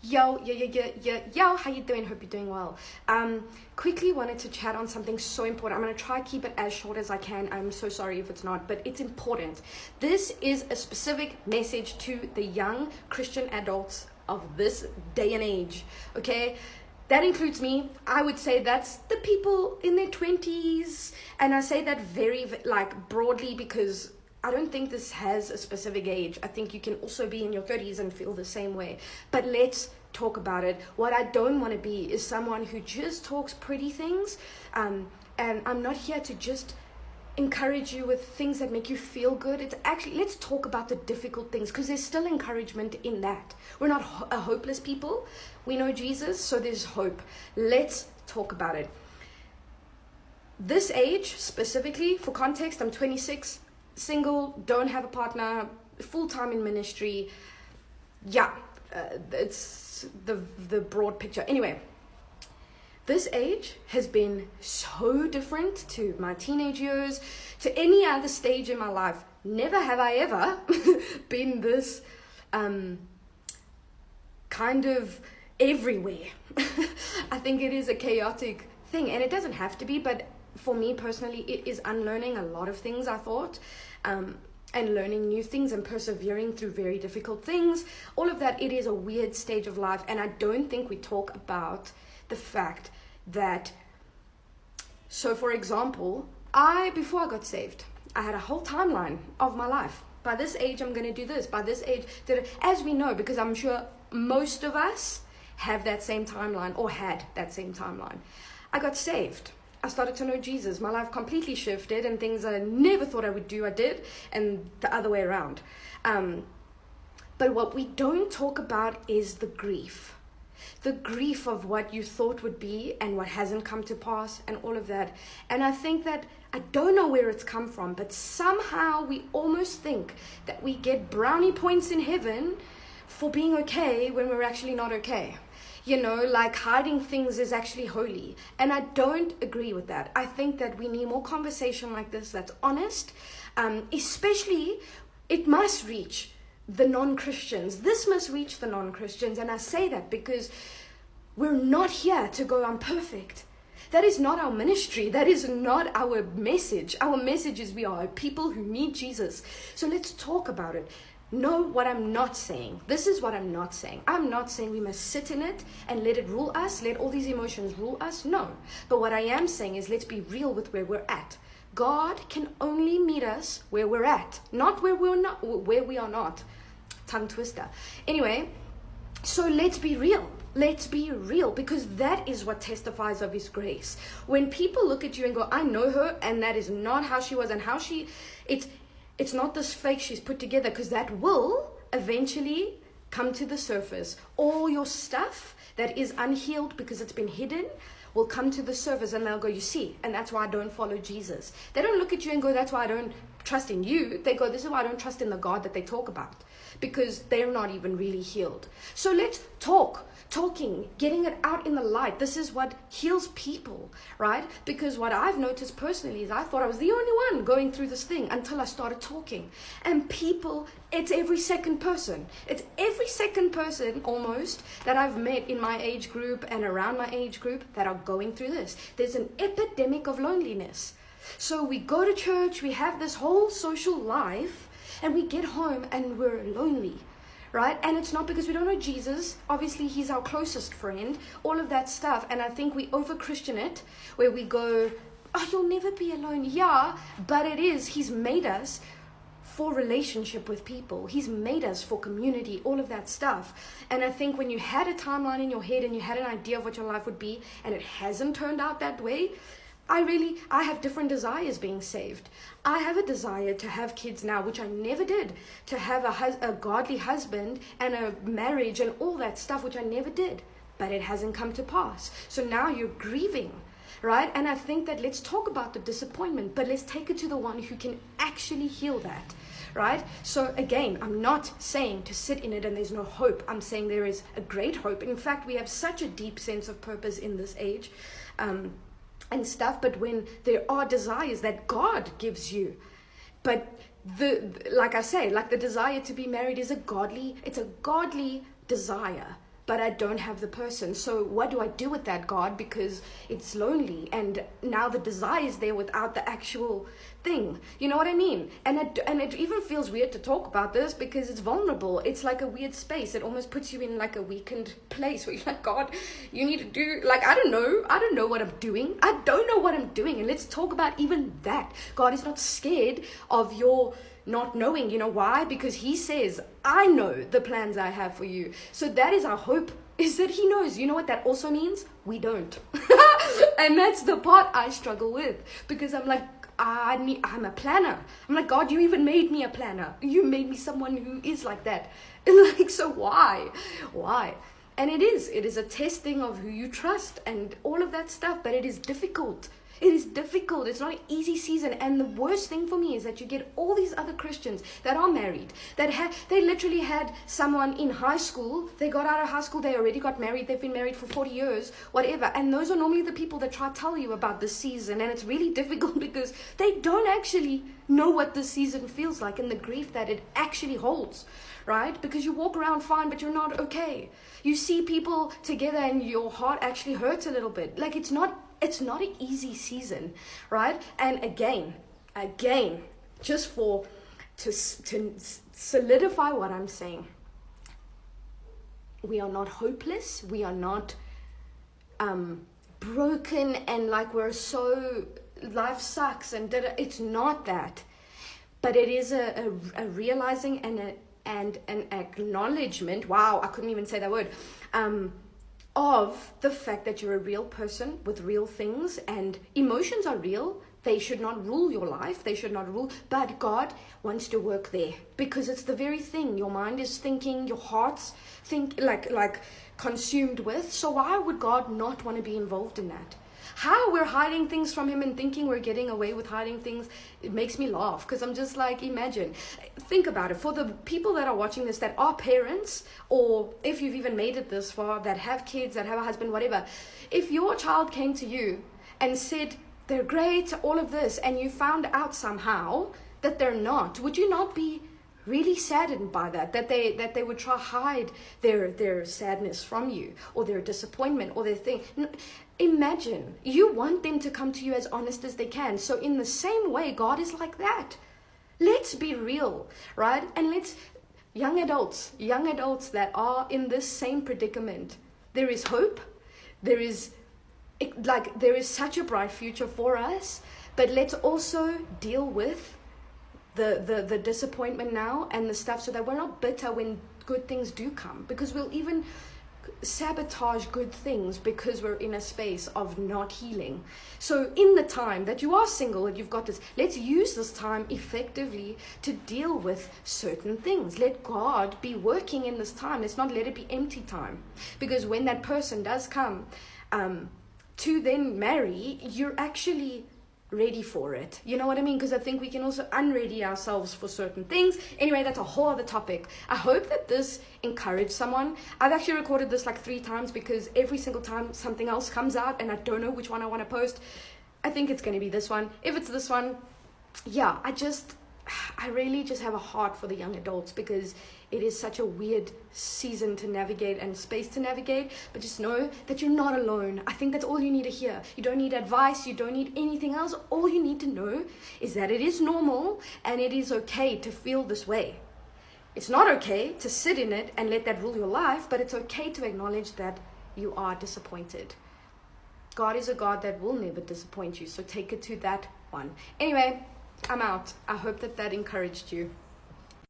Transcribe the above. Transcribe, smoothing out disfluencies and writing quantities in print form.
Yo, how you doing? Hope you're doing well. Quickly wanted to chat on something so important. I'm going to try to keep it as short as I can. I'm so sorry if it's not, but it's important. This is a specific message to the young Christian adults of this day and age, okay? That includes me. I would say that's the people in their 20s, and I say that very broadly because I don't think this has a specific age. I think you can also be in your 30s and feel the same way. But let's talk about it. What I don't want to be is someone who just talks pretty things. And I'm not here to just encourage you with things that make you feel good. It's actually, let's talk about the difficult things, because there's still encouragement in that. We're not a hopeless people. We know Jesus, so there's hope. Let's talk about it. This age, specifically, for context, I'm 26, single, don't have a partner, full-time in ministry. It's the broad picture. Anyway, this age has been so different to my teenage years, to any other stage in my life. Never have I ever been this kind of everywhere. I think it is a chaotic thing, and it doesn't have to be, but for me personally, it is unlearning a lot of things I thought, and learning new things and persevering through very difficult things. All of that, it is a weird stage of life, and I don't think we talk about the fact that, so for example, before I got saved, I had a whole timeline of my life. By this age, I'm going to do this. By this age, as we know, because I'm sure most of us have that same timeline or had that same timeline. I got saved. I started to know Jesus. My life completely shifted, and things I never thought I would do, I did, and the other way around. But what we don't talk about is the grief of what you thought would be and what hasn't come to pass and all of that. And I think that, I don't know where it's come from, but somehow we almost think that we get brownie points in heaven for being okay when we're actually not okay. You know, like hiding things is actually holy. And I don't agree with that. I think that we need more conversation like this that's honest. Especially, it must reach the non-Christians. This must reach the non-Christians. And I say that because we're not here to go, I'm perfect. That is not our ministry. That is not our message. Our message is we are people who need Jesus. So let's talk about it. Know what I'm not saying. This is what I'm not saying. I'm not saying we must sit in it and let it rule us, let all these emotions rule us. No. But what I am saying is, let's be real with where we're at. God can only meet us where we're at, not where we are not. Tongue twister. Anyway, so let's be real. Let's be real, because that is what testifies of His grace. When people look at you and go, I know her, and that is not how she was, and it's not this fake she's put together, because that will eventually come to the surface. All your stuff that is unhealed because it's been hidden will come to the surface, and they'll go, you see, and that's why I don't follow Jesus. They don't look at you and go, that's why I don't trust in you. They go, this is why I don't trust in the God that they talk about, because they're not even really healed. So let's talking, getting it out in the light. This is what heals people, right? Because what I've noticed personally is I thought I was the only one going through this thing until I started talking. And people, it's every second person. It's every second person almost that I've met in my age group and around my age group that are going through this. There's an epidemic of loneliness. So we go to church, we have this whole social life, and we get home and we're lonely. Right? And it's not because we don't know Jesus. Obviously, He's our closest friend, all of that stuff. And I think we over-Christian it, where we go, oh, you'll never be alone. Yeah, but it is. He's made us for relationship with people. He's made us for community, all of that stuff. And I think when you had a timeline in your head and you had an idea of what your life would be, and it hasn't turned out that way, I have different desires being saved. I have a desire to have kids now, which I never did. To have a godly husband and a marriage and all that stuff, which I never did. But it hasn't come to pass. So now you're grieving, right? And I think that let's talk about the disappointment, but let's take it to the one who can actually heal that, right? So again, I'm not saying to sit in it and there's no hope. I'm saying there is a great hope. In fact, we have such a deep sense of purpose in this age. And stuff, but when there are desires that God gives you, but like I say, like the desire to be married is a godly desire. but I don't have the person. So what do I do with that, God? Because it's lonely, and now the desire is there without the actual thing. You know what I mean? And it even feels weird to talk about this because it's vulnerable. It's like a weird space. It almost puts you in like a weakened place where you're like, God, you need to do, like, I don't know what I'm doing. I don't know what I'm doing. And let's talk about even that. God is not scared of your not knowing. You know why? Because he says, I know the plans I have for you. So that is our hope, is that he knows. You know what that also means? We don't. And that's the part I struggle with, because I'm like, I'm a planner. I'm like, God, you even made me a planner. You made me someone who is like that. And like, so why? And it is a testing of who you trust and all of that stuff, but it is difficult. It is difficult. It's not an easy season. And the worst thing for me is that you get all these other Christians that are married, they literally had someone in high school. They got out of high school. They already got married. They've been married for 40 years, whatever. And those are normally the people that try to tell you about the season. And it's really difficult because they don't actually know what the season feels like and the grief that it actually holds, right? Because you walk around fine, but you're not okay. You see people together and your heart actually hurts a little bit. Like, it's not an easy season, right? And again, just to solidify what I'm saying, we are not hopeless. We are not broken and like we're so, life sucks and it's not that. But it is a realizing and an acknowledgement, wow, I couldn't even say that word, of the fact that you're a real person with real things, and emotions are real. They should not rule your life. They should not rule. But God wants to work there because it's the very thing your mind is thinking, your heart's like consumed with. So why would God not want to be involved in that? How we're hiding things from him and thinking we're getting away with hiding things, it makes me laugh, because I'm just like, imagine, think about it. For the people that are watching this that are parents, or if you've even made it this far, that have kids, that have a husband, whatever, if your child came to you and said they're great, all of this, and you found out somehow that they're not, would you not be really saddened by that they would try to hide their sadness from you, or their disappointment, or their thing? Imagine, you want them to come to you as honest as they can. So in the same way, God is like that. Let's be real, right? And young adults that are in this same predicament, there is hope. There is such a bright future for us, but let's also deal with the disappointment now and the stuff, so that we're not bitter when good things do come, because we'll even sabotage good things because we're in a space of not healing. So in the time that you are single and you've got this, let's use this time effectively to deal with certain things. Let God be working in this time. Let's not let it be empty time, because when that person does come to then marry, you're actually ready for it. You know what I mean? Because I think we can also unready ourselves for certain things. Anyway, that's a whole other topic. I hope that this encouraged someone. I've actually recorded this like 3 times because every single time something else comes out and I don't know which one I want to post. I think it's going to be this one. If it's this one, yeah, I really just have a heart for the young adults, because it is such a weird season to navigate and space to navigate. But just know that you're not alone. I think that's all you need to hear. You don't need advice. You don't need anything else. All you need to know is that it is normal and it is okay to feel this way. It's not okay to sit in it and let that rule your life, but it's okay to acknowledge that you are disappointed. God is a God that will never disappoint you. So take it to that one. Anyway, I'm out. I hope that encouraged you.